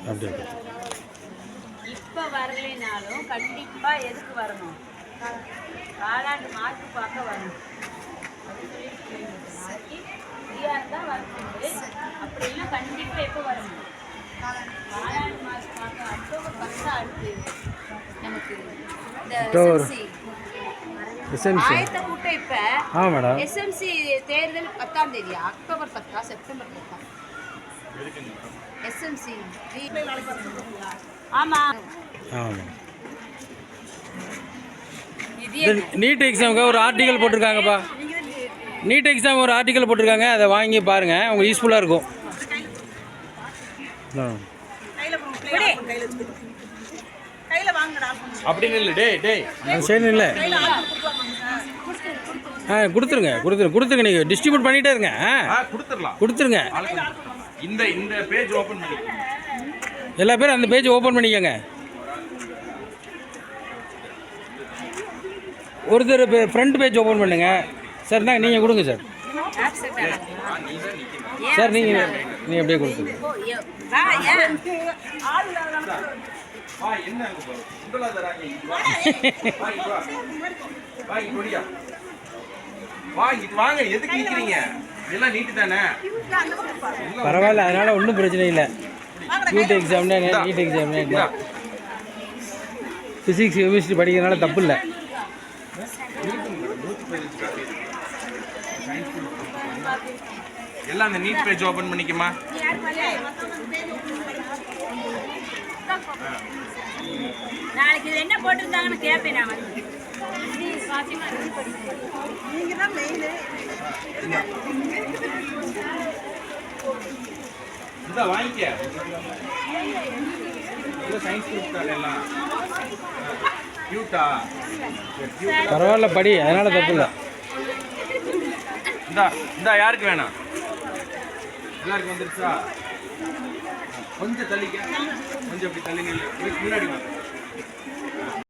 அப்படியே இப்போ வரலைனாலும் கண்டிப்பாக எதுக்கு வரணும்? காலாண்டு மார்க்கு பார்க்க வரணும். ஃப்ரீயாக தான் வரணும். அப்படி இல்லை கண்டிப்பாக எப்போ வரணும்? காலாண்டு மார்க் பார்க்க அக்டோபர் 10 அடுத்து நமக்கு இந்த எஸ்எம்சி ஆயத்த கூட்டம். இப்போ எஸ்எம்சி தேர்தல் 10ஆம் தேதி, அக்டோபர் 10 செப்டம்பர் 10 எஸ்எம்சி. ஆமாம் ஆமாம். நீட் எக்ஸாமுக்கு ஒரு ஆர்டிக்கல் போட்டிருக்காங்கப்பா. நீட் எக்ஸாம் ஒரு ஆர்டிக்கல் போட்டிருக்காங்க, அதை வாங்கி பாருங்கள், உங்களுக்கு யூஸ்ஃபுல்லாக இருக்கும். அப்படின்னு இல்லை டே டே சரி இல்லை கொடுத்துருங்க நீங்கள் டிஸ்ட்ரிபியூட் பண்ணிகிட்டே இருங்க. கொடுத்துருங்க. இந்த இந்த பேஜ் ஓப்பன் பண்ணி எல்லா பேரும் அந்த பேஜ் ஓப்பன் பண்ணிக்கோங்க. ஒருத்தர் ஃப்ரண்ட் பேஜ் ஓப்பன் பண்ணுங்க சார். தான் நீங்கள் கொடுங்க சார். சார் நீங்கள் அப்படியே கொடுத்துருங்க. பரவாயில்ல, அதனால ஒன்றும் பிரச்சனை இல்லை. நீட் எக்ஸாம்னா என்ன, நீட் எக்ஸாம்னா என்ன, ஃபிசிக்ஸ் கெமிஸ்ட்ரி படிக்கிறதுனால தப்பு இல்லை. எல்லாம் அந்த நீட் பேஜ் ஓபன் பண்ணிக்கமா. நாளைக்கு இது என்ன போட்டிருந்தாங்கன்னு கேட்பேன் நான் வந்து. நீங்க தான் மெயின். இந்த வாங்கிக்க. இது சயின்ஸ் குரூப் தான் எல்லாம். கியூட்டா. பரவாயில்ல படி, அதனால தப்பு இல்லை. இந்த யாருக்கு வேணாம்? எல்லாருக்கும் வந்துருச்சா? கொஞ்சம் தள்ளிக்க, கொஞ்சம் அப்படி தள்ளி முன்னாடி